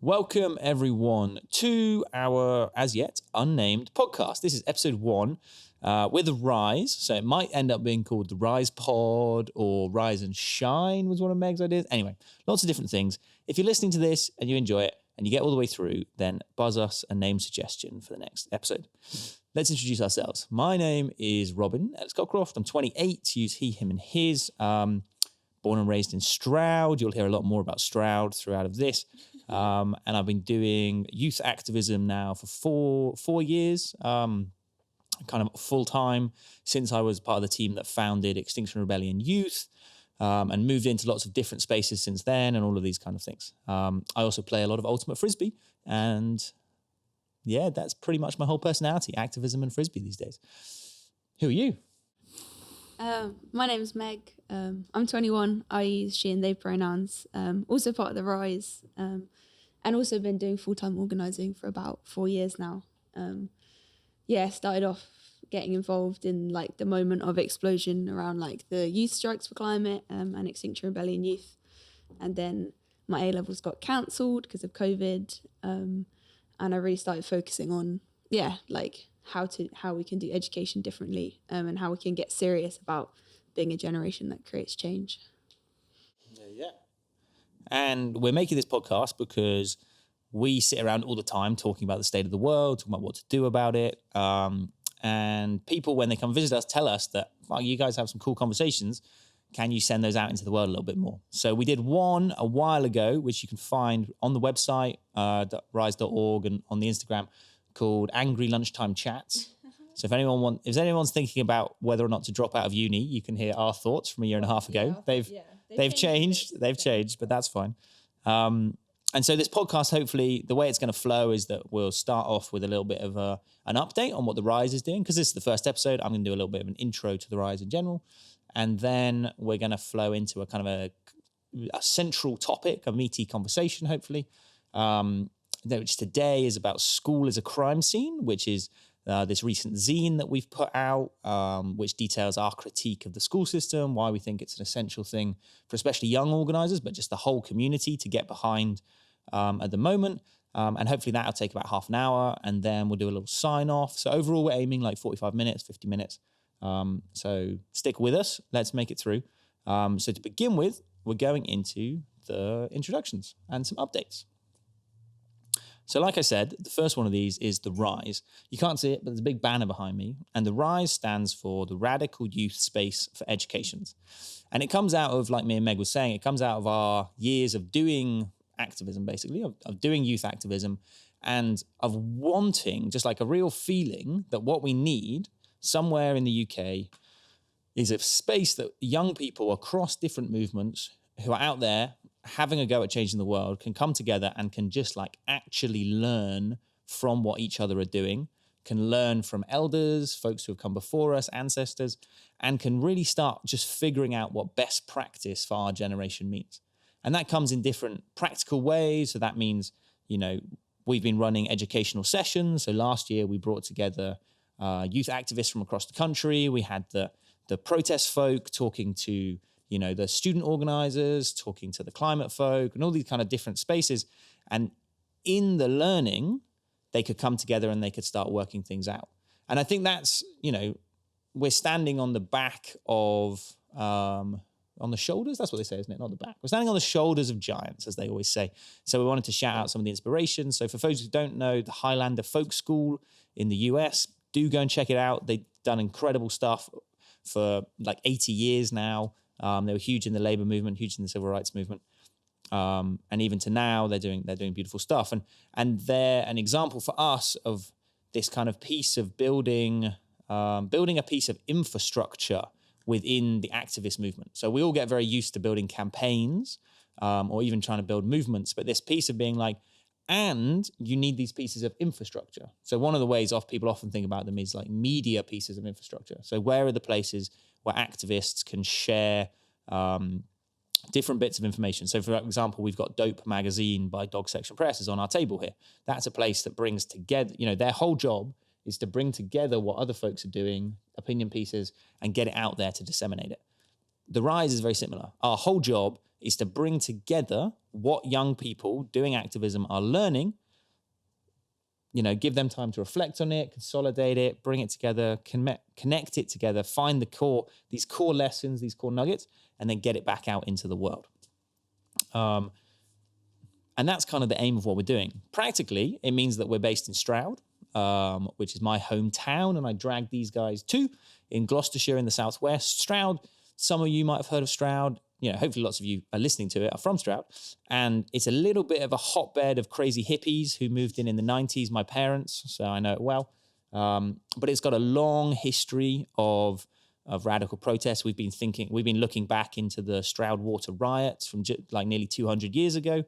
Welcome, everyone, to our as yet unnamed podcast. This is episode 1 with a RYSE. So it might end up being called the RYSE Pod or Rise and Shine was one of Meg's ideas. Anyway, lots of different things. If you're listening to this and you enjoy it and you get all the way through, then buzz us a name suggestion for the next episode. Let's introduce ourselves. My name is Robin Ellis Cockcroft. I'm 28, use he, him, and his. Born and raised in Stroud. You'll hear a lot more about Stroud throughout of this. And I've been doing youth activism now for four years, kind of full time since I was part of the team that founded Extinction Rebellion Youth, and moved into lots of different spaces since then and all of these kind of things. I also play a lot of Ultimate Frisbee, and yeah, that's pretty much my whole personality, activism and Frisbee these days. Who are you? My name's Meg. I'm 21. I use she and they pronouns. Also part of the RYSE, and also been doing full-time organising for about 4 years now. Started off getting involved in like the moment of explosion around like the youth strikes for climate and Extinction Rebellion Youth, and then my A-levels got cancelled because of COVID, and I really started focusing on how we can do education differently, and how we can get serious about being a generation that creates change. Yeah. And we're making this podcast because we sit around all the time talking about the state of the world, talking about what to do about it. And people, when they come visit us, tell us that, well, you guys have some cool conversations. Can you send those out into the world a little bit more? So we did one a while ago, which you can find on the website, ryse.org, and on the Instagram, called Angry Lunchtime Chats. So if anyone's thinking about whether or not to drop out of uni, you can hear our thoughts from a year and a half ago. They've changed, but that's fine. And so this podcast, hopefully, the way it's going to flow is that we'll start off with a little bit of an update on what the RYSE is doing, because this is the first episode. I'm going to do a little bit of an intro to the RYSE in general, and then we're going to flow into a kind of a central topic, a meaty conversation, hopefully. Which today is about school as a crime scene, which is this recent zine that we've put out, which details our critique of the school system, why we think it's an essential thing for especially young organisers, but just the whole community to get behind at the moment. And hopefully that'll take about half an hour, and then we'll do a little sign off. So overall, we're aiming like 45 minutes, 50 minutes. So stick with us. Let's make it through. So to begin with, we're going into the introductions and some updates. So like I said, the first one of these is the RYSE. You can't see it, but there's a big banner behind me. And the RYSE stands for the Radical Youth Space for Educations. And it comes out of, like me and Meg was saying, it comes out of our years of doing activism, basically, of doing youth activism, and of wanting, just like a real feeling that what we need somewhere in the UK is a space that young people across different movements who are out there having a go at changing the world can come together and can just like actually learn from what each other are doing, can learn from elders, folks who have come before us, ancestors, and can really start just figuring out what best practice for our generation means. And that comes in different practical ways. So that means, we've been running educational sessions. So last year we brought together youth activists from across the country. We had the protest folk talking to the student organizers, talking to the climate folk, and all these kind of different spaces. And in the learning, they could come together and they could start working things out. And I think that's, we're standing on the back of, on the shoulders, that's what they say, isn't it? Not the back. We're standing on the shoulders of giants, as they always say. So we wanted to shout out some of the inspiration. So for folks who don't know, the Highlander Folk School in the US, do go and check it out. They've done incredible stuff for like 80 years now. They were huge in the labor movement, huge in the civil rights movement. And even to now, they're doing beautiful stuff. And they're an example for us of this kind of piece of building a piece of infrastructure within the activist movement. So we all get very used to building campaigns, or even trying to build movements, but this piece of being like, and you need these pieces of infrastructure. So one of the ways people often think about them is like media pieces of infrastructure. So where are the places where activists can share different bits of information? So for example, we've got Dope Magazine by Dog Section Press is on our table here. That's a place that brings together, their whole job is to bring together what other folks are doing, opinion pieces, and get it out there to disseminate it. The RYSE is very similar. Our whole job is to bring together what young people doing activism are learning, give them time to reflect on it, consolidate it, bring it together, connect it together, find these core lessons, these core nuggets, and then get it back out into the world. And that's kind of the aim of what we're doing. Practically, it means that we're based in Stroud, which is my hometown, and I dragged these guys to in Gloucestershire in the southwest. Stroud, some of you might have heard of Stroud. Hopefully lots of you are listening to it are from Stroud. And it's a little bit of a hotbed of crazy hippies who moved in the 90s, my parents, so I know it well. But it's got a long history of radical protests. We've been looking back into the Stroud water riots from nearly 200 years ago,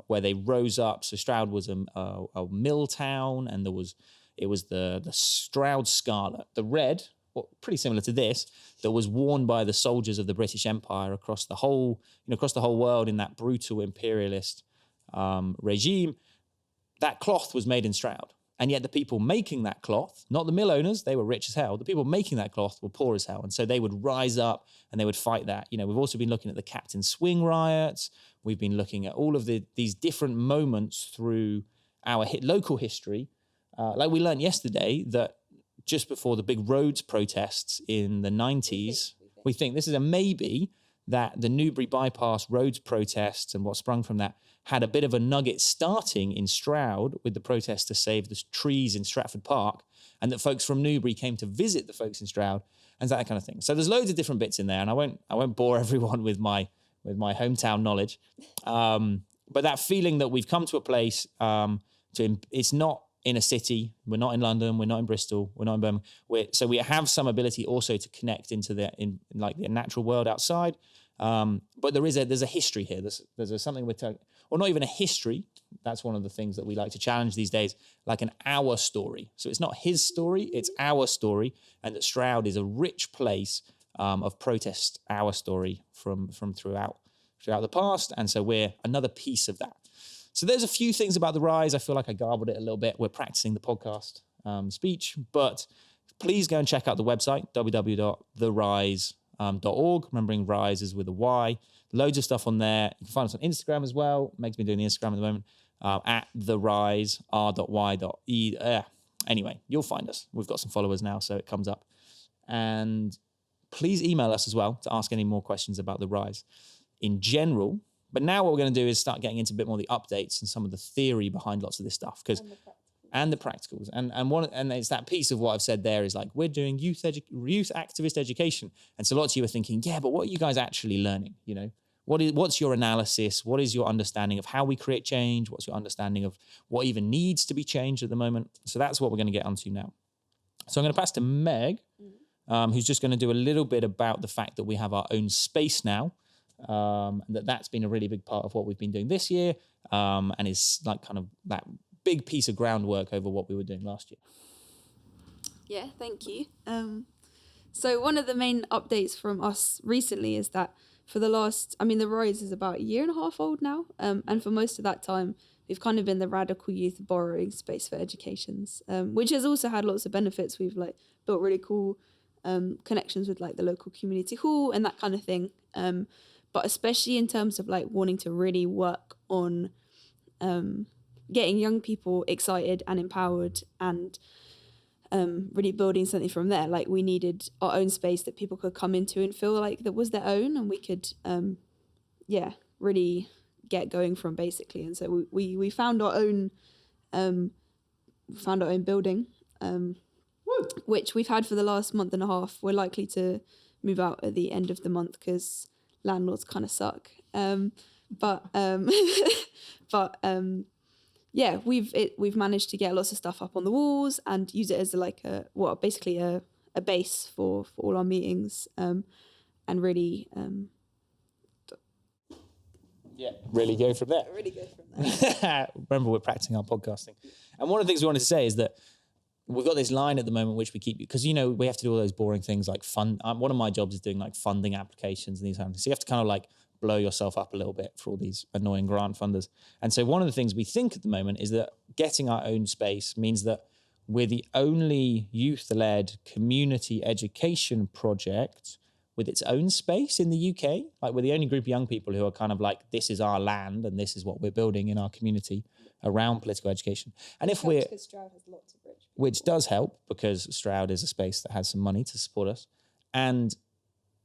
where they rose up. So Stroud was a mill town, and it was the Stroud Scarlet, the red, pretty similar to this, that was worn by the soldiers of the British Empire across the whole world in that brutal imperialist regime. That cloth was made in Stroud. And yet the people making that cloth, not the mill owners, they were rich as hell. The people making that cloth were poor as hell. And so they would rise up and they would fight that. We've also been looking at the Captain Swing riots. We've been looking at all of these different moments through our local history. Like we learned yesterday that just before the big roads protests in the 90s, we think this is a maybe that the Newbury Bypass roads protests and what sprung from that had a bit of a nugget starting in Stroud with the protests to save the trees in Stratford Park, and that folks from Newbury came to visit the folks in Stroud and that kind of thing. So there's loads of different bits in there, and I won't bore everyone with my hometown knowledge. But that feeling that we've come to a place, it's not in a city. We're not in London. We're not in Bristol. We're not in Birmingham. So we have some ability also to connect into the natural world outside. But there's a history here. There's something we're telling, or not even a history. That's one of the things that we like to challenge these days, like an our story. So it's not his story, it's our story. And that Stroud is a rich place of protest, our story from throughout the past. And so we're another piece of that. So there's a few things about the RYSE. I feel like I garbled it a little bit. We're practicing the podcast speech, but please go and check out the website, www.theryse.org. Remembering RYSE is with a Y. Loads of stuff on there. You can find us on Instagram as well. Meg's been doing the Instagram at the moment, at theryse, r.y.e. Anyway, you'll find us. We've got some followers now, so it comes up. And please email us as well to ask any more questions about the RYSE in general. But now what we're going to do is start getting into a bit more of the updates and some of the theory behind lots of this stuff, and the practicals. And it's that piece of what I've said there is like, we're doing youth activist education. And so lots of you are thinking, yeah, but what are you guys actually learning? What's your analysis? What is your understanding of how we create change? What's your understanding of what even needs to be changed at the moment? So that's what we're going to get onto now. So I'm going to pass to Meg, who's just going to do a little bit about the fact that we have our own space now. That's been a really big part of what we've been doing this year, and is like kind of that big piece of groundwork over what we were doing last year. Yeah, thank you. So one of the main updates from us recently is that for the RYSE is about a year and a half old now, and for most of that time, we've kind of been the radical youth borrowing space for educations, which has also had lots of benefits. We've built really cool connections with the local community hall and that kind of thing. But especially in terms of wanting to really work on getting young people excited and empowered and really building something from there. We needed our own space that people could come into and feel like that was their own, and we could, really get going from basically. And so we found our own building, which we've had for the last month and a half. We're likely to move out at the end of the month because landlords kind of suck. We've managed to get lots of stuff up on the walls and use it as basically a base for all our meetings, and really really go from there. Remember, we're practicing our podcasting. And one of the things we wanted to say is that we've got this line at the moment which we keep, because we have to do all those boring things like fund. One of my jobs is doing funding applications and these kind of things. So you have to kind of blow yourself up a little bit for all these annoying grant funders. And so one of the things we think at the moment is that getting our own space means that we're the only youth-led community education project with its own space in the UK. Like, we're the only group of young people who are kind of like, this is our land and this is what we're building in our community around political education. And if we're, because Stroud has lots of rich people. which does help because Stroud is a space that has some money to support us. And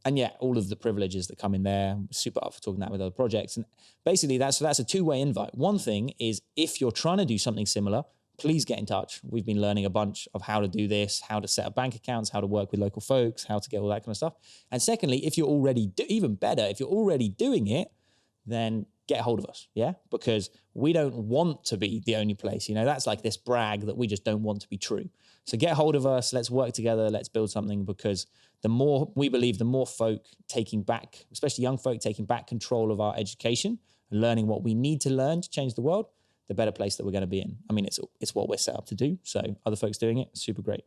yeah, all of the privileges that come in there, super up for talking that with other projects. And basically that's a two-way invite. One thing is, if you're trying to do something similar, please get in touch. We've been learning a bunch of how to do this, how to set up bank accounts, how to work with local folks, how to get all that kind of stuff. And secondly, if you're already, even better, if you're already doing it, then get a hold of us, yeah? Because we don't want to be the only place. You know, that's like this brag that we just don't want to be true. So get a hold of us, let's work together, let's build something, because the more, we believe, the more folk taking back, especially young folk taking back control of our education and learning what we need to learn to change the world, the better place that we're going to be in. I mean, it's what we're set up to do. So other folks doing it, super great.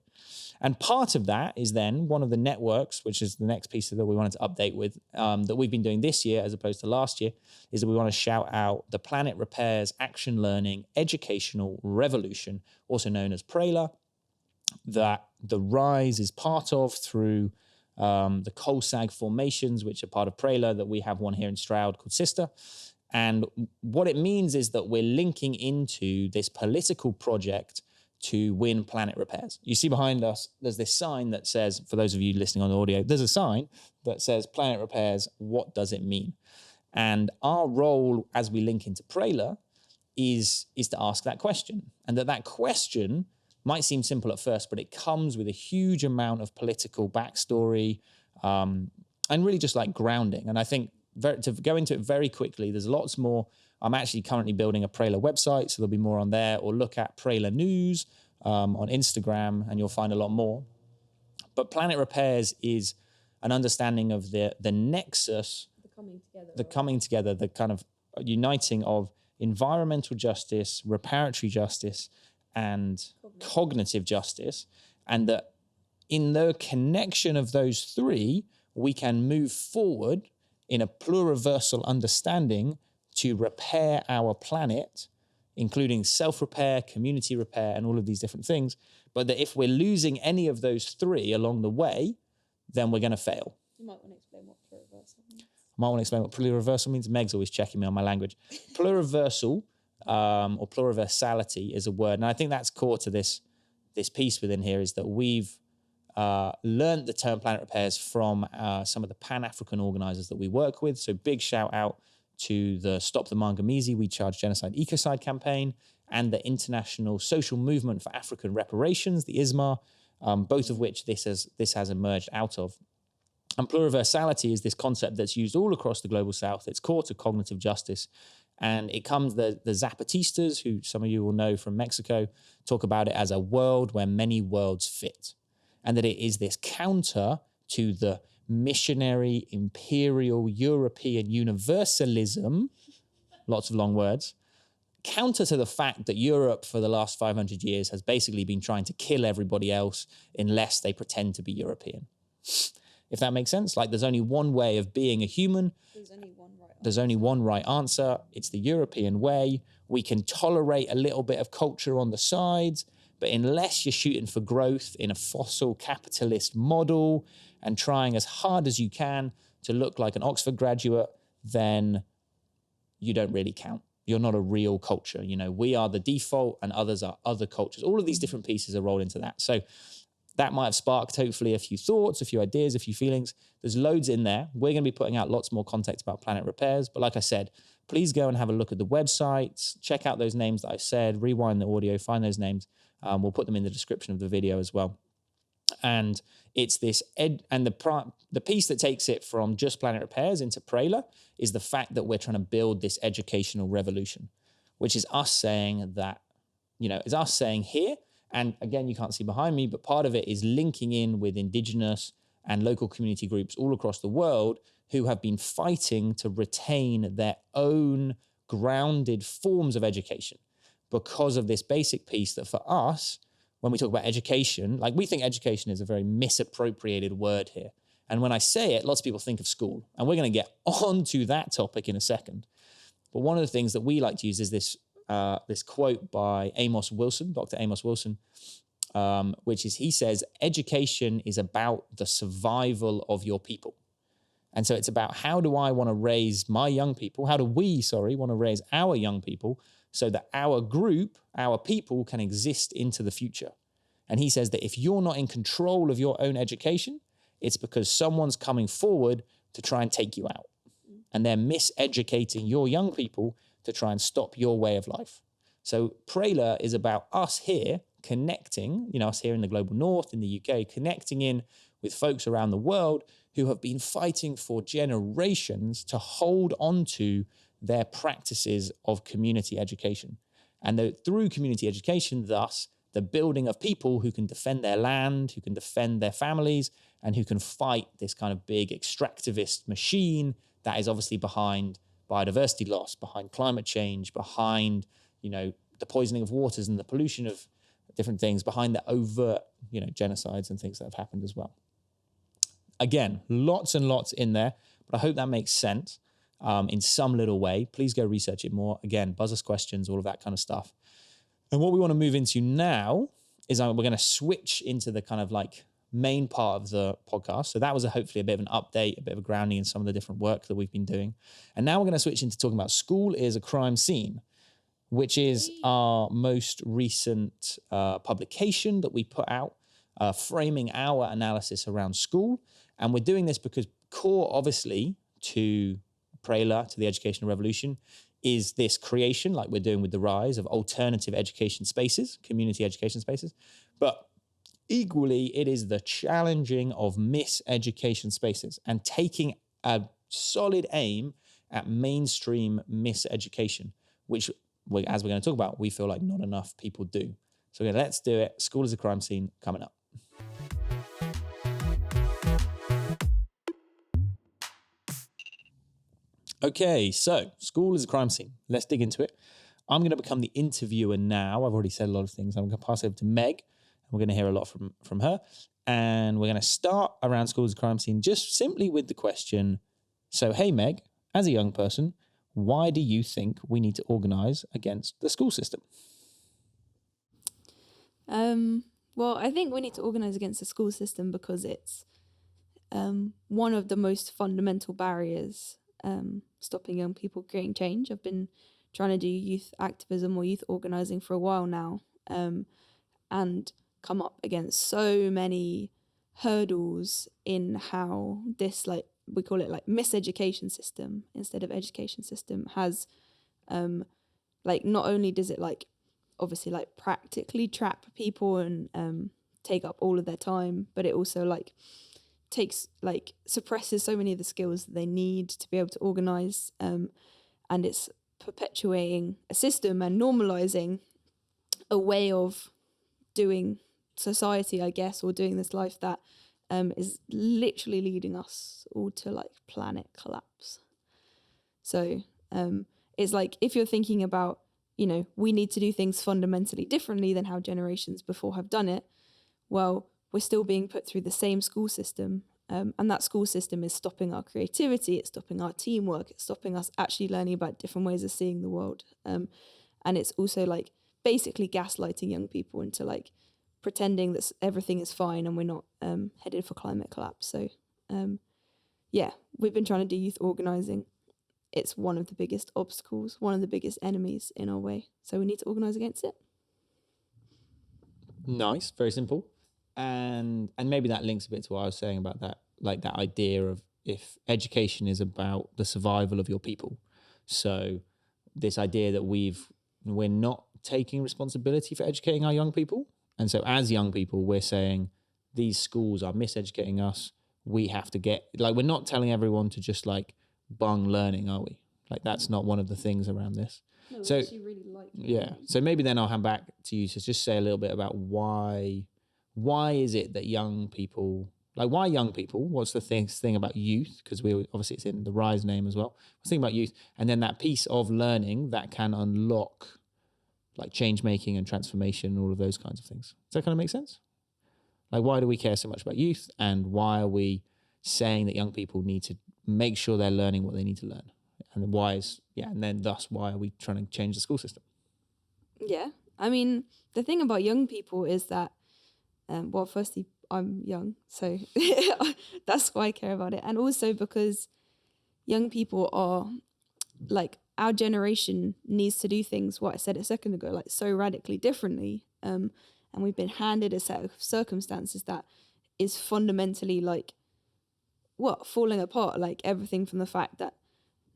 And part of that is then one of the networks, which is the next piece that we wanted to update with, that we've been doing this year as opposed to last year, is that we want to shout out the Planet Repairs Action Learning Educational Revolution, also known as PRALA, that the RYSE is part of through the COLSAG formations, which are part of PRALA, that we have one here in Stroud called Sister. And what it means is that we're linking into this political project to win planet repairs. You see behind us, there's this sign that says, for those of you listening on the audio, there's a sign that says planet repairs, what does it mean? And our role as we link into PRALA is to ask that question. And that question might seem simple at first, but it comes with a huge amount of political backstory and really just like grounding. And I think to go into it very quickly, there's lots more. I'm actually currently building a PRALA website, so there'll be more on there, or look at PRALA News on Instagram, and you'll find a lot more. But Planet Repairs is an understanding of the nexus, the coming together, the kind of uniting of environmental justice, reparatory justice, and cognitive justice, and that in the connection of those three, we can move forward in a pluriversal understanding to repair our planet, including self-repair, community repair, and all of these different things. But that if we're losing any of those three along the way, then we're going to fail. You might want to explain what pluriversal means. I might want to explain what pluriversal means. Meg's always checking me on my language. Pluriversal or pluriversality is a word. And I think that's core to this piece within here, is that we've learned the term planet repairs from some of the Pan-African organizers that we work with. So big shout out to the Stop the Mangamizi, We Charge Genocide Ecocide campaign, and the International Social Movement for African Reparations, the ISMA, both of which this has emerged out of. And pluriversality is this concept that's used all across the global south. It's core to cognitive justice. And it comes, the Zapatistas, who some of you will know from Mexico, talk about it as a world where many worlds fit. And that it is this counter to the missionary, imperial, European universalism, lots of long words, counter to the fact that Europe for the last 500 years has basically been trying to kill everybody else unless they pretend to be European. If that makes sense. Like, there's only one way of being a human. There's only one right answer. It's the European way. We can tolerate a little bit of culture on the sides, but unless you're shooting for growth in a fossil capitalist model and trying as hard as you can to look like an Oxford graduate, then you don't really count. You're not a real culture. You know, we are the default and others are other cultures. All of these different pieces are rolled into that. So that might have sparked, hopefully, a few thoughts, a few ideas, a few feelings. There's loads in there. We're going to be putting out lots more content about Planet Repairs. But like I said, please go and have a look at the websites, check out those names that I said, rewind the audio, find those names. We'll put them in the description of the video as well. And it's this, and the piece that takes it from just Planet Repairs into PRALA is the fact that we're trying to build this educational revolution, which is us saying that, is us saying here, and again, you can't see behind me, but part of it is linking in with indigenous and local community groups all across the world who have been fighting to retain their own grounded forms of education because of this basic piece that for us, when we talk about education, like, we think education is a very misappropriated word here. And when I say it, lots of people think of school. And we're going to get on to that topic in a second. But one of the things that we like to use is this quote by Amos Wilson, Dr. Amos Wilson, which is, he says, education is about the survival of your people. And so it's about how do I want to raise my young people? How do we, want to raise our young people so that our group, our people can exist into the future? And he says that if you're not in control of your own education, it's because someone's coming forward to try and take you out. And they're miseducating your young people to try and stop your way of life. So Prela is about us here connecting, us here in the global north, in the UK, connecting in with folks around the world who have been fighting for generations to hold on to their practices of community education. And through community education, thus, the building of people who can defend their land, who can defend their families, and who can fight this kind of big extractivist machine that is obviously behind biodiversity loss, behind climate change, behind, the poisoning of waters and the pollution of different things, behind the overt, genocides and things that have happened as well. Again, lots and lots in there, but I hope that makes sense in some little way. Please go research it more. Again, buzz us questions, all of that kind of stuff. And what we want to move into now is we're going to switch into the kind of like main part of the podcast. So that was hopefully a bit of an update, a bit of a grounding in some of the different work that we've been doing. And now we're going to switch into talking about School is a Crime Scene, which is our most recent publication that we put out, framing our analysis around school. And we're doing this because core, obviously, to Prela, to the educational revolution, is this creation, like we're doing with the RYSE, of alternative education spaces, community education spaces. But equally, it is the challenging of miseducation spaces and taking a solid aim at mainstream miseducation, which, as we're going to talk about, we feel like not enough people do. So let's do it. School is a Crime Scene coming up. Okay, so School is a Crime Scene. Let's dig into it. I'm going to become the interviewer now. I've already said a lot of things. I'm going to pass over to Meg, and we're going to hear a lot from her. And we're going to start around School is a Crime Scene just simply with the question, so hey, Meg, as a young person, why do you think we need to organise against the school system? Well, I think we need to organise against the school system because it's one of the most fundamental barriers stopping young people creating change. I've been trying to do youth activism or youth organising for a while now, and come up against so many hurdles in how this, like, we call it like miseducation system instead of education system, has like, not only does it like obviously like practically trap people and take up all of their time, but it also like suppresses so many of the skills that they need to be able to organize, and it's perpetuating a system and normalizing a way of doing society, I guess, or doing this life that is literally leading us all to like planet collapse. So it's like, if you're thinking about, we need to do things fundamentally differently than how generations before have done it, well, we're still being put through the same school system. And that school system is stopping our creativity, it's stopping our teamwork, it's stopping us actually learning about different ways of seeing the world. And it's also like basically gaslighting young people into like pretending that everything is fine and we're not headed for climate collapse. So yeah, we've been trying to do youth organising. It's one of the biggest obstacles, one of the biggest enemies in our way. So we need to organise against it. Nice, very simple. And maybe that links a bit to what I was saying about that, like that idea of if education is about the survival of your people. So this idea that we're not taking responsibility for educating our young people. And so as young people, we're saying these schools are miseducating us. We have to get, like, we're not telling everyone to just like bung learning, are we? Like, that's not one of the things around this. No, so actually really like it. Yeah. So maybe then I'll hand back to you to just say a little bit about why is it that young people, like, why young people? What's the thing about youth? Because obviously it's in the RYSE name as well. What's the thing about youth? And then that piece of learning that can unlock like change making and transformation, all of those kinds of things. Does that kind of make sense? Like, why do we care so much about youth, and why are we saying that young people need to make sure they're learning what they need to learn? And and then thus why are we trying to change the school system? Yeah, I mean, the thing about young people is that, well, firstly, I'm young, so that's why I care about it. And also because young people are like, our generation needs to do things, what I said a second ago, like so radically differently. And we've been handed a set of circumstances that is fundamentally like, falling apart. Like everything from the fact that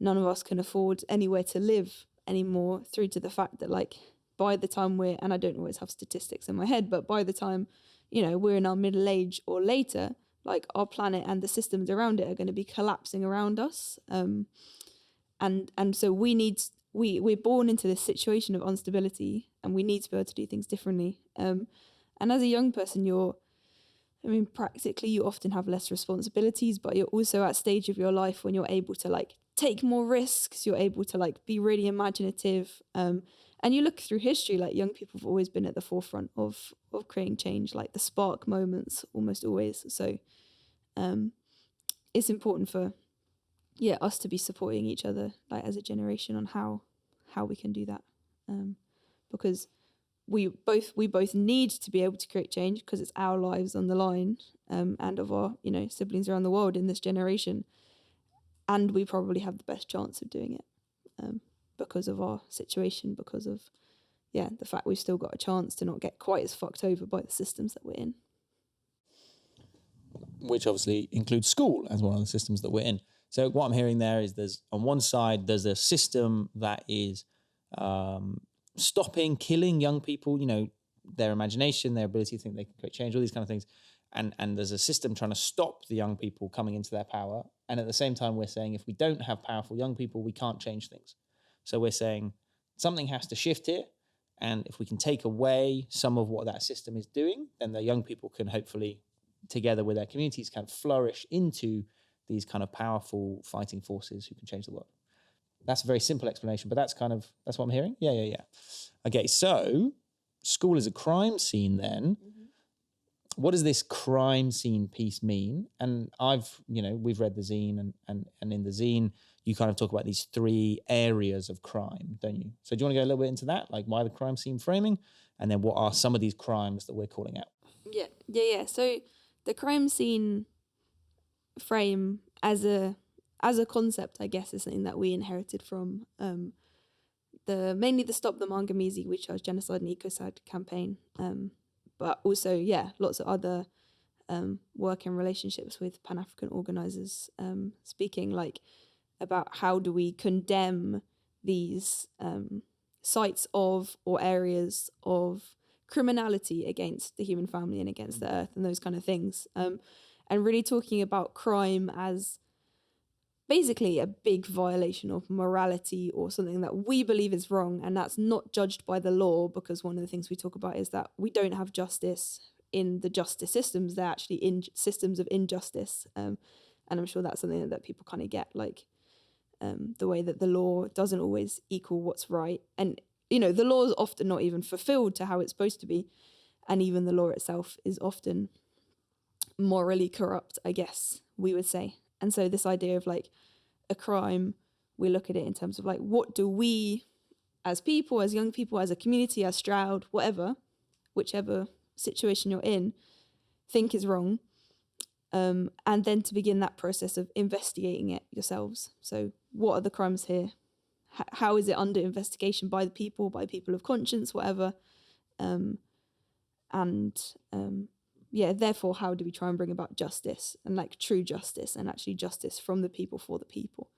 none of us can afford anywhere to live anymore, through to the fact that like by the time and I don't always have statistics in my head, but by the time, we're in our middle age or later, like our planet and the systems around it are going to be collapsing around us. And so we're born into this situation of instability, and we need to be able to do things differently. And as a young person, practically you often have less responsibilities, but you're also at a stage of your life when you're able to like take more risks, you're able to like be really imaginative. And you look through history, like young people have always been at the forefront of creating change, like the spark moments almost always. So it's important for us to be supporting each other, like as a generation, on how we can do that, because we both need to be able to create change, because it's our lives on the line, and of our siblings around the world in this generation, and we probably have the best chance of doing it, because of our situation, because of the fact we've still got a chance to not get quite as fucked over by the systems that we're in. Which obviously includes school as one of the systems that we're in. So what I'm hearing there is there's, on one side, there's a system that is killing young people, their imagination, their ability to think they can create change, all these kind of things. And there's a system trying to stop the young people coming into their power. And at the same time, we're saying if we don't have powerful young people, we can't change things. So we're saying something has to shift here. And if we can take away some of what that system is doing, then the young people can hopefully, together with their communities, kind of flourish into these kind of powerful fighting forces who can change the world. That's a very simple explanation, but that's what I'm hearing. Yeah. Okay, so school is a crime scene then. Mm-hmm. What does this crime scene piece mean? And we've read the zine, and in the zine, you kind of talk about these 3 areas of crime, don't you? So do you want to go a little bit into that? Like, why the crime scene framing? And then what are some of these crimes that we're calling out? Yeah. So the crime scene frame as a concept, I guess, is something that we inherited from mainly the Stop the Mangamizi, which was genocide and ecocide campaign, but also lots of other work and relationships with Pan-African organisers, speaking like about how do we condemn these sites of or areas of criminality against the human family and against the earth and those kind of things. And really talking about crime as basically a big violation of morality or something that we believe is wrong, and that's not judged by the law, because one of the things we talk about is that we don't have justice in the justice systems. They're actually in systems of injustice, and I'm sure that's something that people kind of get, like the way that the law doesn't always equal what's right, and the law is often not even fulfilled to how it's supposed to be, and even the law itself is often morally corrupt, I guess we would say. And so this idea of like a crime, we look at it in terms of like, what do we as people, as young people, as a community, as Stroud, whichever situation you're in, think is wrong, and then to begin that process of investigating it yourselves. So what are the crimes here? How is it under investigation by the people of conscience, whatever, therefore, how do we try and bring about justice, and like true justice, and actually justice from the people for the people,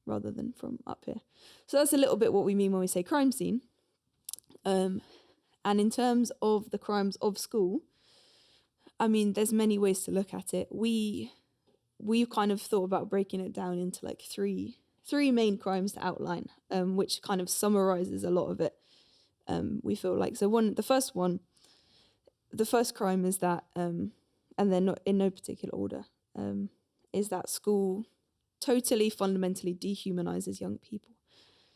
rather than from up here. So that's a little bit what we mean when we say crime scene. And in terms of the crimes of school, I mean, there's many ways to look at it. We've kind of thought about breaking it down into like three main crimes to outline, which kind of summarizes a lot of it. We feel like, so the first crime is that, and they're not in no particular order, is that school totally fundamentally dehumanizes young people.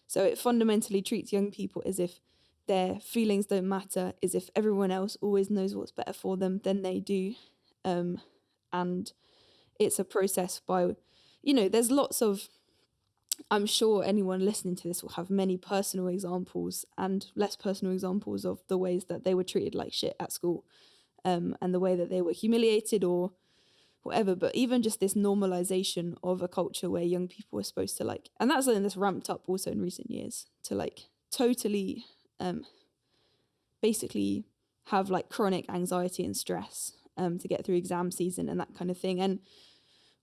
So it fundamentally treats young people as if their feelings don't matter, as if everyone else always knows what's better for them than they do. And it's a process by, there's lots of, I'm sure anyone listening to this will have many personal examples and less personal examples of the ways that they were treated like shit at school. and the way that they were humiliated or whatever. But even just this normalization of a culture where young people were supposed to like, and that's something that's ramped up also in recent years, to like totally basically have like chronic anxiety and stress to get through exam season and that kind of thing. And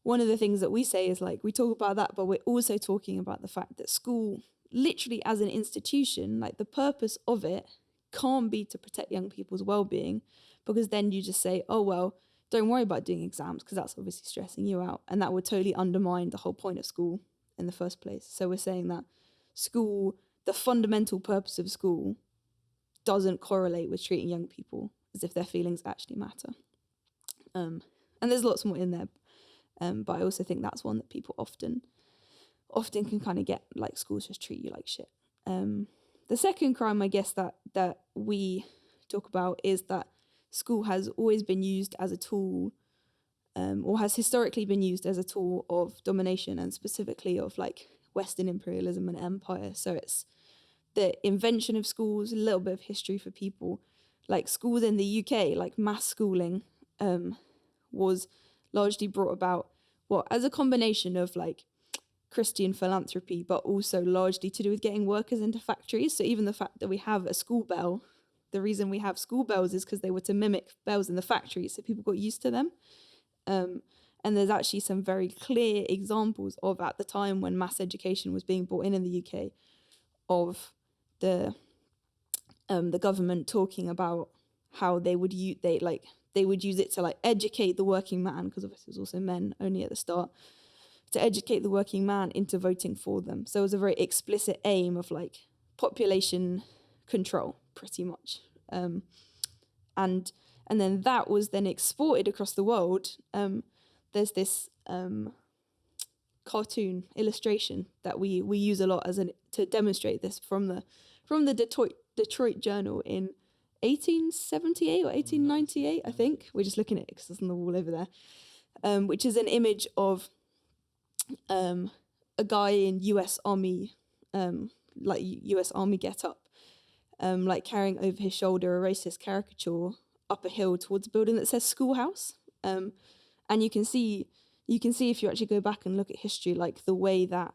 one of the things that we say is like, we talk about that, but we're also talking about the fact that school, literally as an institution, like the purpose of it can't be to protect young people's well-being, because then you just say, oh, well, don't worry about doing exams because that's obviously stressing you out. And that would totally undermine the whole point of school in the first place. So we're saying that school, the fundamental purpose of school, doesn't correlate with treating young people as if their feelings actually matter. And there's lots more in there. But I also think that's one that people often can kind of get, like, schools just treat you like shit. The second crime, I guess, that we talk about is that school has always been used as a tool, or has historically been used as a tool of domination, and specifically of like Western imperialism and empire. So it's the invention of schools, a little bit of history for people. Like schools in the UK, like mass schooling, was largely brought about as a combination of like Christian philanthropy, but also largely to do with getting workers into factories. So even the fact that we have a school bell, the reason we have school bells is because they were to mimic bells in the factories, so people got used to them. And there's actually some very clear examples of, at the time when mass education was being brought in the UK, of the government talking about how they would use it to like educate the working man, because obviously it was also men only at the start, to educate the working man into voting for them. So it was a very explicit aim of like population control, pretty much. And then that was then exported across the world. There's this cartoon illustration that we use a lot to demonstrate this from the Detroit Journal in 1878 or 1898, I think. We're just looking at it because it's on the wall over there, which is an image of a guy in US Army, like US Army get-up, like carrying over his shoulder a racist caricature up a hill towards a building that says schoolhouse. And you can see if you actually go back and look at history, like the way that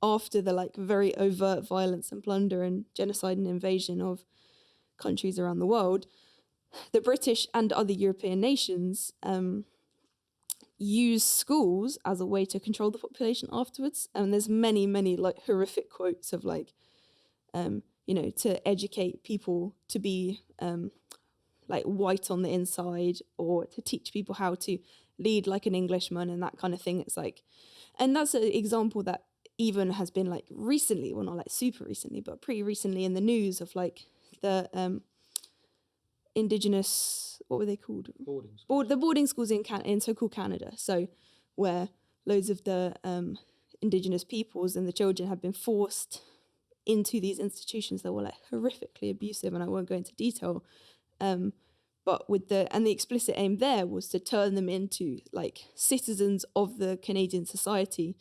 after the like very overt violence and plunder and genocide and invasion of countries around the world, the British and other European nations use schools as a way to control the population afterwards. And there's many, many like horrific quotes of like, to educate people to be like white on the inside, or to teach people how to lead like an Englishman and that kind of thing. It's like, and that's an example that even has been like recently, well, not like super recently, but pretty recently in the news, of like the indigenous, what were they called? The boarding schools in so-called Canada. So where loads of the indigenous peoples and the children have been forced into these institutions that were like horrifically abusive, and I won't go into detail. But the explicit aim there was to turn them into like citizens of the Canadian society,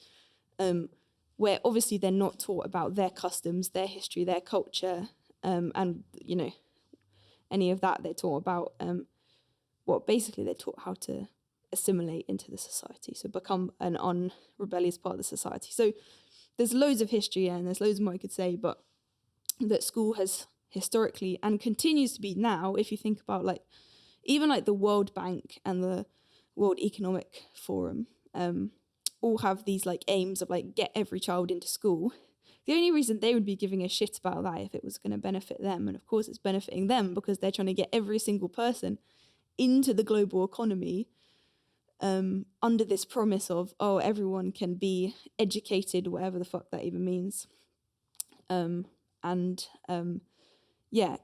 where obviously they're not taught about their customs, their history, their culture, and any of that. They're taught about basically they're taught how to assimilate into the society, so become an unrebellious part of the society. So there's loads of history, and there's loads more I could say, but that school has historically and continues to be now, if you think about like even like the World Bank and the World Economic Forum, all have these like aims of like get every child into school. The only reason they would be giving a shit about that if it was going to benefit them, and of course it's benefiting them because they're trying to get every single person into the global economy, under this promise of, oh, everyone can be educated, whatever the fuck that even means.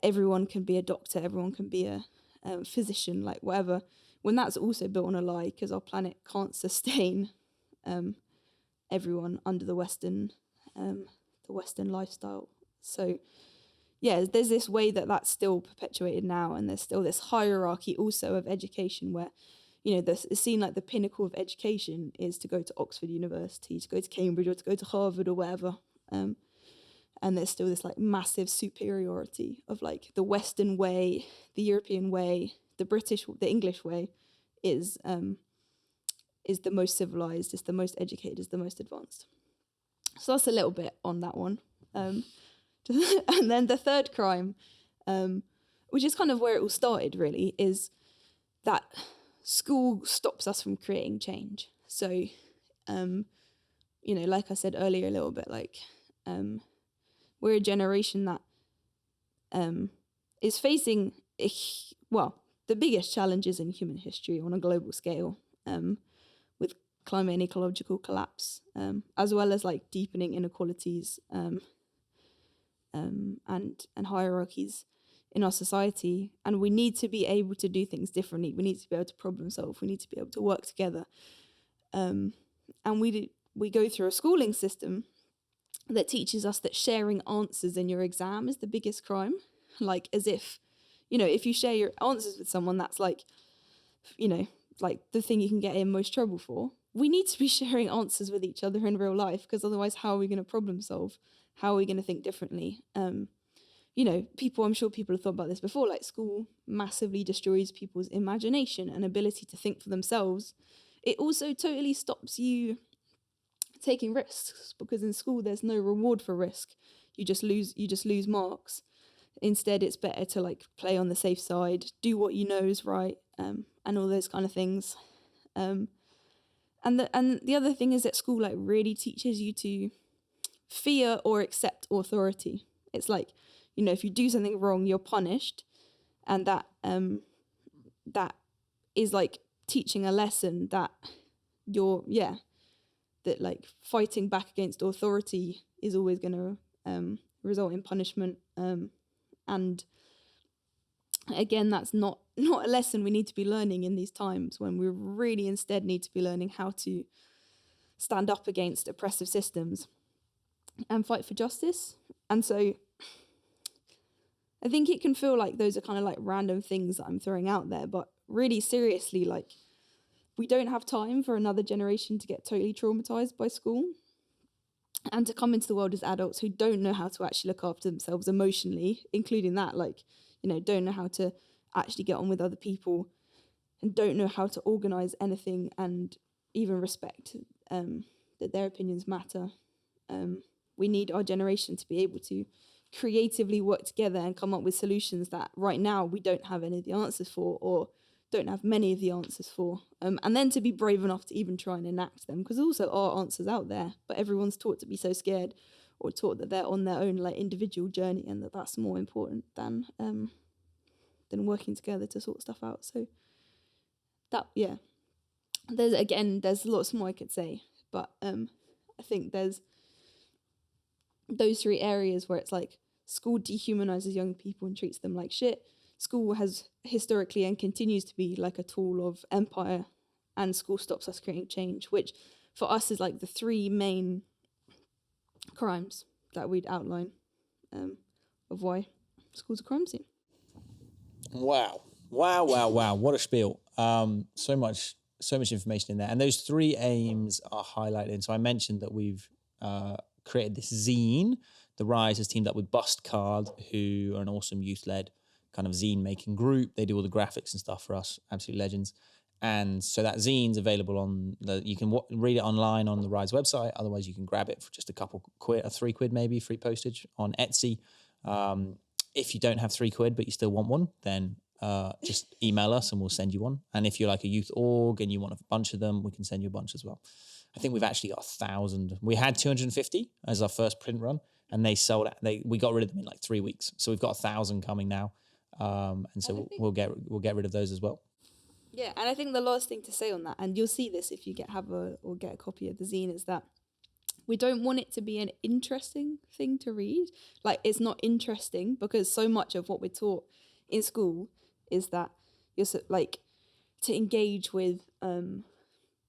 Everyone can be a doctor, everyone can be a physician, like whatever, when that's also built on a lie, because our planet can't sustain everyone under the Western lifestyle. So yeah, there's this way that's still perpetuated now, and there's still this hierarchy also of education where, it's seen like the pinnacle of education is to go to Oxford University, to go to Cambridge, or to go to Harvard or whatever. And And there's still this like massive superiority of like the Western way, the European way, the English way is the most civilized, is the most educated, is the most advanced. So that's a little bit on that one. And then the third crime, which is kind of where it all started really, is that school stops us from creating change. So, you know, like I said earlier a little bit, like we're a generation that is facing, the biggest challenges in human history on a global scale, with climate and ecological collapse, as well as like deepening inequalities and hierarchies in our society. And we need to be able to do things differently. We need to be able to problem solve. We need to be able to work together. And we go through a schooling system that teaches us that sharing answers in your exam is the biggest crime. Like, as if, you know, if you share your answers with someone, that's like, you know, like the thing you can get in most trouble for. We need to be sharing answers with each other in real life, because otherwise how are we going to problem solve? How are we going to think differently? You know, I'm sure people have thought about this before, like school massively destroys people's imagination and ability to think for themselves. It also totally stops you taking risks, because in school there's no reward for risk. You just lose marks. Instead, it's better to like play on the safe side, do what you know is right, and all those kind of things. And the other thing is that school like really teaches you to fear or accept authority. It's like, you know, if you do something wrong, you're punished, and that is like teaching a lesson that that like fighting back against authority is always going to result in punishment. And again, that's not a lesson we need to be learning in these times, when we really instead need to be learning how to stand up against oppressive systems and fight for justice. And so I think it can feel like those are kind of like random things that I'm throwing out there, but really seriously, like, we don't have time for another generation to get totally traumatized by school and to come into the world as adults who don't know how to actually look after themselves emotionally, including that, like, you know, don't know how to actually get on with other people and don't know how to organize anything and even respect that their opinions matter. We need our generation to be able to creatively work together and come up with solutions that right now we don't have any of the answers for, or don't have many of the answers for, and then to be brave enough to even try and enact them, because also are answers out there, but everyone's taught to be so scared, or taught that they're on their own like individual journey, and that's more important than working together to sort stuff out. So that, yeah, there's lots more I could say, but I think there's those three areas where it's like school dehumanizes young people and treats them like shit. School has historically and continues to be like a tool of empire, and school stops us creating change, which for us is like the three main crimes that we'd outline of why school's a crime scene. Wow. What a spiel. So much information in there. And those three aims are highlighted. So I mentioned that we've created this zine. The RYSE has teamed up with Bust Card, who are an awesome youth-led kind of zine making group. They do all the graphics and stuff for us, absolute legends. And so that zine's available on you can read it online on the RYSE website. Otherwise, you can grab it for just a couple quid, £3 maybe, free postage on Etsy. If you don't have £3, but you still want one, then just email us and we'll send you one. And if you're like a youth org and you want a bunch of them, we can send you a bunch as well. I think we've actually got 1,000. We had 250 as our first print run, and they sold out. We got rid of them in like 3 weeks. So we've got 1,000 coming now. And so we'll get rid of those as well. Yeah, and I think the last thing to say on that, and you'll see this if you get a copy of the zine, is that we don't want it to be an interesting thing to read. Like, it's not interesting because so much of what we're taught in school is that you're like to engage with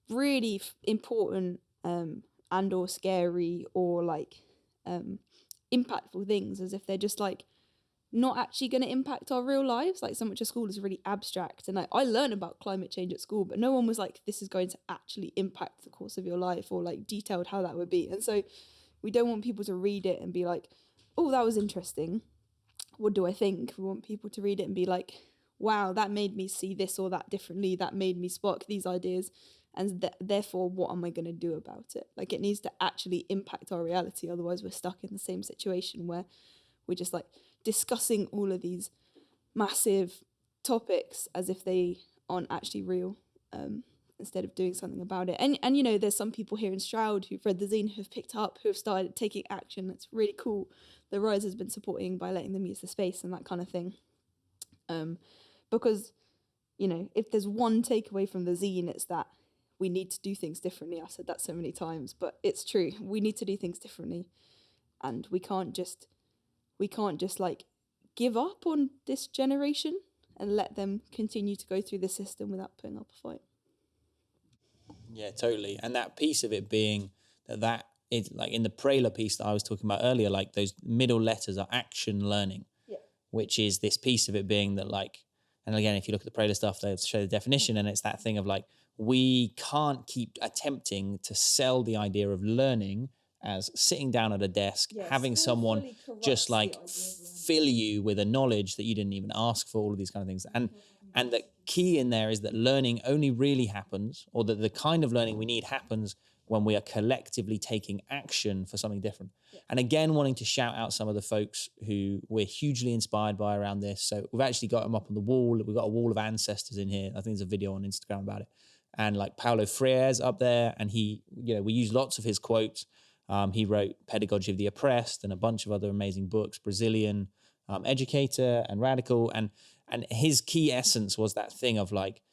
really important and or scary or like impactful things, as if they're just like not actually going to impact our real lives. Like, so much of school is really abstract, and I learned about climate change at school, but no one was like, this is going to actually impact the course of your life, or like detailed how that would be. And so we don't want people to read it and be like, oh, that was interesting. What do I think? We want people to read it and be like, wow, that made me see this or that differently. That made me spark these ideas. And therefore, what am I going to do about it? Like, it needs to actually impact our reality. Otherwise, we're stuck in the same situation where we're just like discussing all of these massive topics as if they aren't actually real, instead of doing something about it. And you know, there's some people here in Stroud who've read the zine, who've picked up, who've started taking action. That's really cool. The RYSE has been supporting by letting them use the space and that kind of thing. Because, you know, if there's one takeaway from the zine, it's that we need to do things differently. I've said that so many times, but it's true. We need to do things differently, and we can't just like give up on this generation and let them continue to go through the system without putting up a fight. Yeah, totally. And that piece of it being that is like in the Prela piece that I was talking about earlier, like those middle letters are action learning, which is this piece of it being that like, and again, if you look at the Prela stuff, they'll show the definition, and it's that thing of like, we can't keep attempting to sell the idea of learning as sitting down at a desk, having someone just like fill you with a knowledge that you didn't even ask for, all of these kind of things. And the key in there is that learning only really happens, or that the kind of learning we need happens when we are collectively taking action for something different. And again, wanting to shout out some of the folks who we're hugely inspired by around this. So we've actually got them up on the wall. We've got a wall of ancestors in here. I think there's a video on Instagram about it. And like Paulo Freire's up there, and he, you know, we use lots of his quotes. He wrote Pedagogy of the Oppressed and a bunch of other amazing books, Brazilian educator and radical. And his key essence was that thing of like,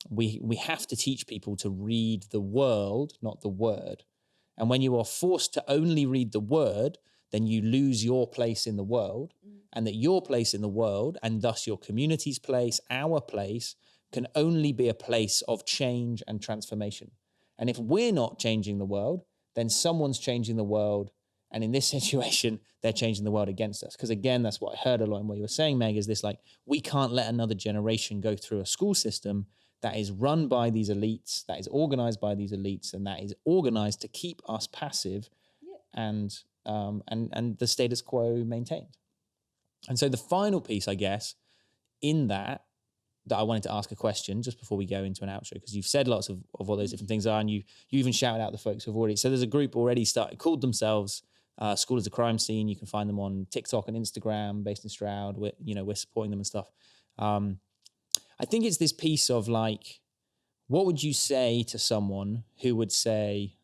we have to teach people to read the world, not the word. And when you are forced to only read the word, then you lose your place in the world, and that your place in the world, and thus your community's place, our place, can only be a place of change and transformation. And if we're not changing the world, then someone's changing the world. And in this situation, they're changing the world against us. Because again, that's what I heard a lot in what you were saying, Meg, is this like, we can't let another generation go through a school system that is run by these elites, that is organized by these elites, and that is organized to keep us passive and the status quo maintained. And so the final piece, I guess, in that I wanted to ask a question just before we go into an outro, because you've said lots of what those different things are, and you even shouted out the folks who've already. So there's a group already started, called themselves School as a Crime Scene. You can find them on TikTok and Instagram, based in Stroud. We're supporting them and stuff. I think it's this piece of like, what would you say to someone who would say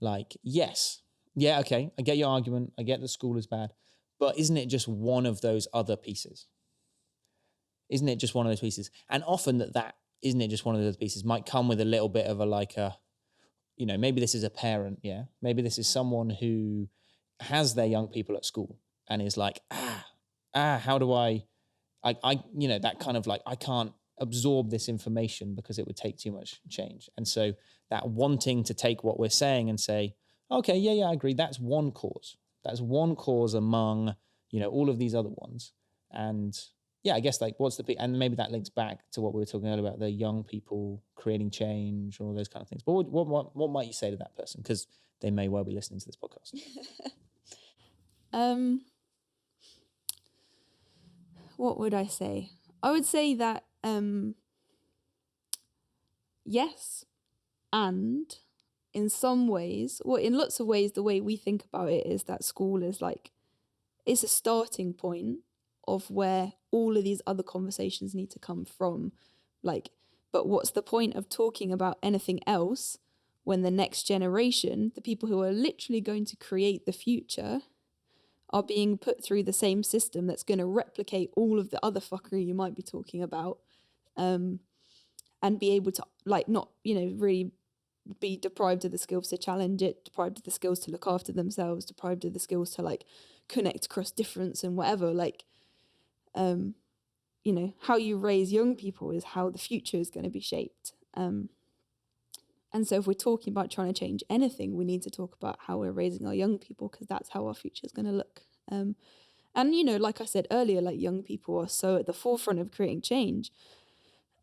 like, yes, yeah, okay, I get your argument, I get that school is bad, but isn't it just one of those other pieces? Isn't it just one of those pieces? And often that isn't it just one of those pieces might come with a little bit of a like a, you know, maybe this is a parent, yeah. Maybe this is someone who has their young people at school and is like, how do I, you know, that kind of like, I can't absorb this information because it would take too much change. And so that wanting to take what we're saying and say, okay, yeah, I agree. That's one cause. That's one cause among, you know, all of these other ones. And yeah, I guess like and maybe that links back to what we were talking earlier about the young people creating change and all those kind of things. But what might you say to that person? Because they may well be listening to this podcast. What would I say? I would say that yes, and in some ways, well, in lots of ways, the way we think about it is that school is like, it's a starting point of where all of these other conversations need to come from. Like, but what's the point of talking about anything else when the next generation, the people who are literally going to create the future, are being put through the same system that's going to replicate all of the other fuckery you might be talking about, and be able to like not, you know, really be deprived of the skills to challenge it, deprived of the skills to look after themselves, deprived of the skills to like connect across difference and whatever. Like, you know, how you raise young people is how the future is going to be shaped. And so if we're talking about trying to change anything, we need to talk about how we're raising our young people, because that's how our future is going to look. And, you know, like I said earlier, like young people are so at the forefront of creating change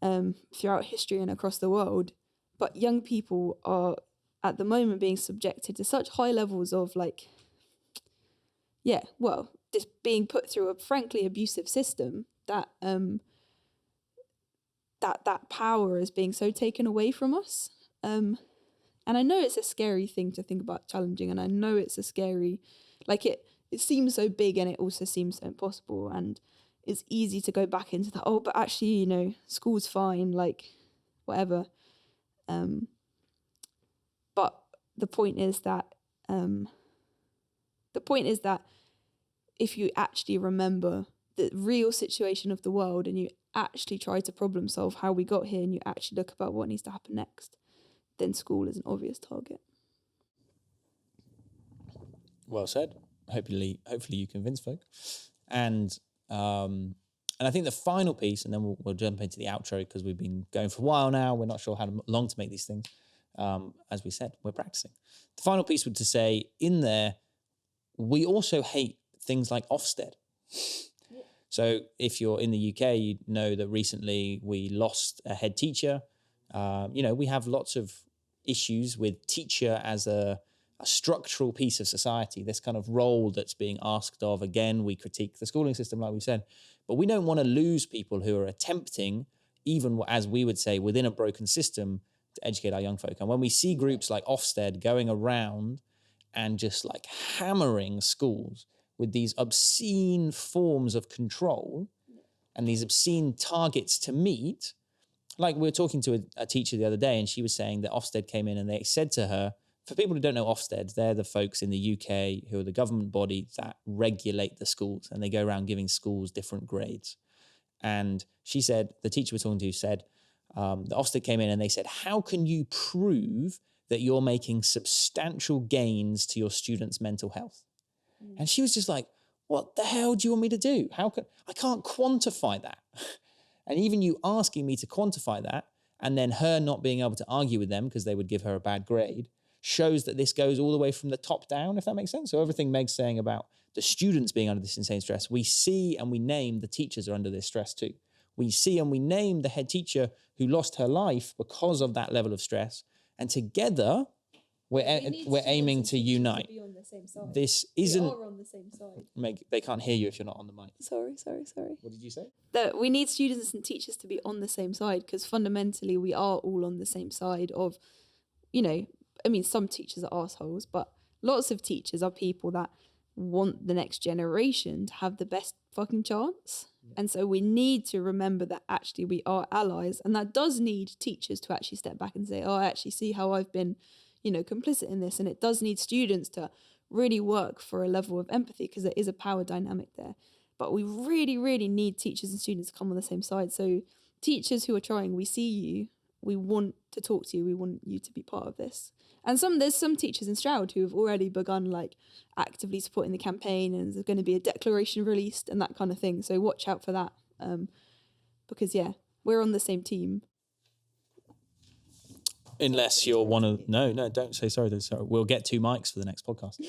throughout history and across the world. But young people are at the moment being subjected to such high levels of like, this being put through a frankly abusive system, that that power is being so taken away from us. And I know it's a scary thing to think about challenging, and I know it's a scary, like it seems so big and it also seems so impossible, and it's easy to go back into the, oh, but actually, you know, school's fine, like whatever. But the point is that if you actually remember the real situation of the world and you actually try to problem solve how we got here, and you actually look about what needs to happen next, then school is an obvious target. Well said. Hopefully you convince folk. And I think the final piece, and then we'll jump into the outro because we've been going for a while now. We're not sure how long to make these things. As we said, we're practicing. The final piece would to say in there, we also hate things like Ofsted. Yeah. So if you're in the UK, you know that recently we lost a head teacher. We have lots of issues with teacher as a structural piece of society, this kind of role that's being asked of. Again, we critique the schooling system, like we said, but we don't want to lose people who are attempting, even as we would say, within a broken system, to educate our young folk. And when we see groups like Ofsted going around and just like hammering schools with these obscene forms of control and these obscene targets to meet, like we were talking to a teacher the other day, and she was saying that Ofsted came in and they said to her, for people who don't know Ofsted, they're the folks in the UK who are the government body that regulate the schools, and they go around giving schools different grades. And she said, the teacher we're talking to said, the Ofsted came in and they said, how can you prove that you're making substantial gains to your students' mental health? Mm. And she was just like, what the hell do you want me to do? I can't quantify that. And even you asking me to quantify that and then her not being able to argue with them because they would give her a bad grade shows that this goes all the way from the top down, if that makes sense. So everything Meg's saying about the students being under this insane stress, we see and we name the teachers are under this stress too. We see and we name the head teacher who lost her life because of that level of stress. And together, we're aiming to unite. To be on the same side. This isn't... We are on the same side. Meg, they can't hear you if you're not on the mic. Sorry. What did you say? That we need students and teachers to be on the same side, because fundamentally we are all on the same side of, some teachers are assholes, but lots of teachers are people that want the next generation to have the best fucking chance. Yeah. And so we need to remember that actually we are allies, and that does need teachers to actually step back and say, oh, I actually see how I've been, complicit in this. And it does need students to really work for a level of empathy, because there is a power dynamic there. But we really, really need teachers and students to come on the same side. So teachers who are trying, we see you, we want to talk to you, we want you to be part of this. And there's some teachers in Stroud who have already begun actively supporting the campaign, and there's going to be a declaration released and that kind of thing. So watch out for that, because we're on the same team. Unless you're one of... No, don't say sorry. We'll get 2 mics for the next podcast.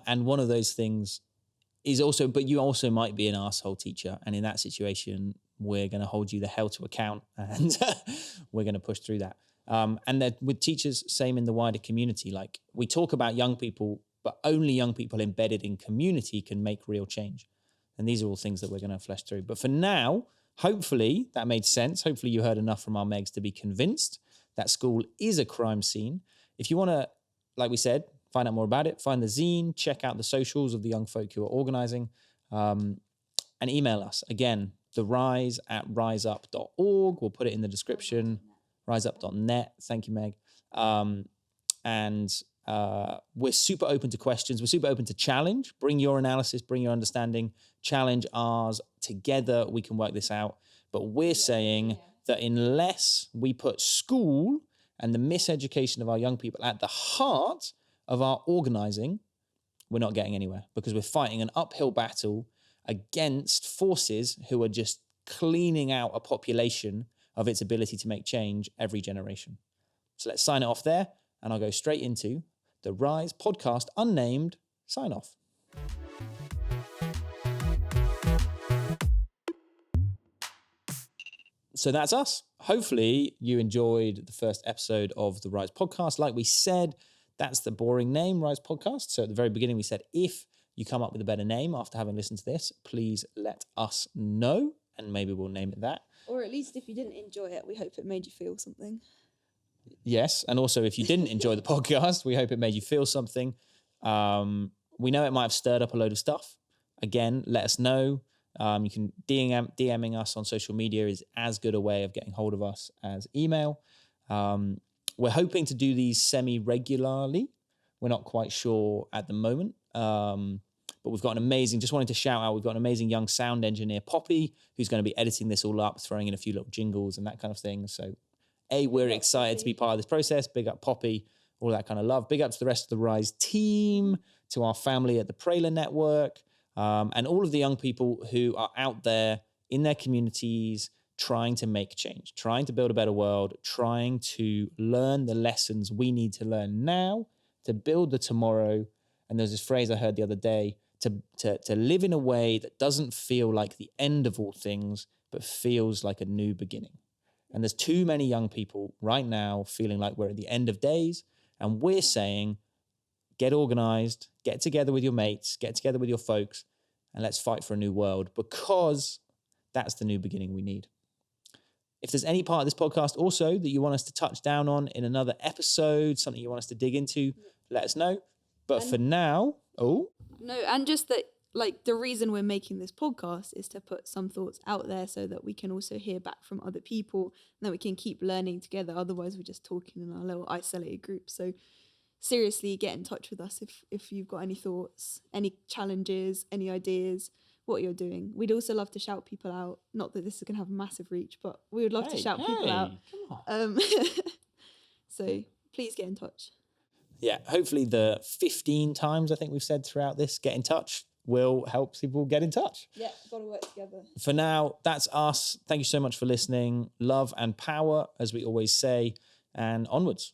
And one of those things is also, but you also might be an arsehole teacher. And in that situation, we're going to hold you the hell to account, and we're going to push through that. And then with teachers, same in the wider community. Like, we talk about young people, but only young people embedded in community can make real change. And these are all things that we're going to flesh through. But for now, hopefully that made sense. Hopefully you heard enough from our Megs to be convinced that school is a crime scene. If you want to, like we said, find out more about it, find the zine, check out the socials of the young folk who are organising, and email us. Again, the RYSE at ryseup.org. We'll put it in the description. Ryseup.net. Thank you, Meg. We're super open to questions. We're super open to challenge. Bring your analysis, bring your understanding, challenge ours. Together, we can work this out. But we're saying that unless we put school and the miseducation of our young people at the heart of our organising, we're not getting anywhere, because we're fighting an uphill battle against forces who are just cleaning out a population of its ability to make change every generation. So let's sign it off there, and I'll go straight into the RYSE podcast unnamed sign off. So that's us. Hopefully you enjoyed the first episode of the RYSE podcast. Like we said, that's the boring name, RYSE podcast. So at the very beginning we said, if you come up with a better name after having listened to this, please let us know, and maybe we'll name it that. Or at least if you didn't enjoy it, we hope it made you feel something. Yes, and also if you didn't enjoy the podcast, we hope it made you feel something. We know it might have stirred up a load of stuff. Again, let us know. You can DMing us on social media is as good a way of getting hold of us as email. We're hoping to do these semi-regularly. We're not quite sure at the moment. But we've got an amazing, just wanted to shout out, we've got an amazing young sound engineer, Poppy, who's going to be editing this all up, throwing in a few little jingles and that kind of thing. So, we're excited to be part of this process. Big up Poppy, all that kind of love. Big up to the rest of the RYSE team, to our family at the Prailer Network, and all of the young people who are out there in their communities trying to make change, trying to build a better world, trying to learn the lessons we need to learn now to build the tomorrow. And there's this phrase I heard the other day, to live in a way that doesn't feel like the end of all things, but feels like a new beginning. And there's too many young people right now feeling like we're at the end of days. And we're saying, get organized, get together with your mates, get together with your folks, and let's fight for a new world, because that's the new beginning we need. If there's any part of this podcast also that you want us to touch down on in another episode, something you want us to dig into, let us know. But for now, No, and just that, like, the reason we're making this podcast is to put some thoughts out there so that we can also hear back from other people and that we can keep learning together. Otherwise, we're just talking in our little isolated group. So seriously, get in touch with us if you've got any thoughts, any challenges, any ideas, what you're doing. We'd also love to shout people out. Not that this is going to have a massive reach, but we would love to shout people out. Come on. So please get in touch. Yeah, hopefully the 15 times I think we've said throughout this, get in touch, will help people get in touch. Yeah, got to work together. For now, that's us. Thank you so much for listening. Love and power, as we always say, and onwards.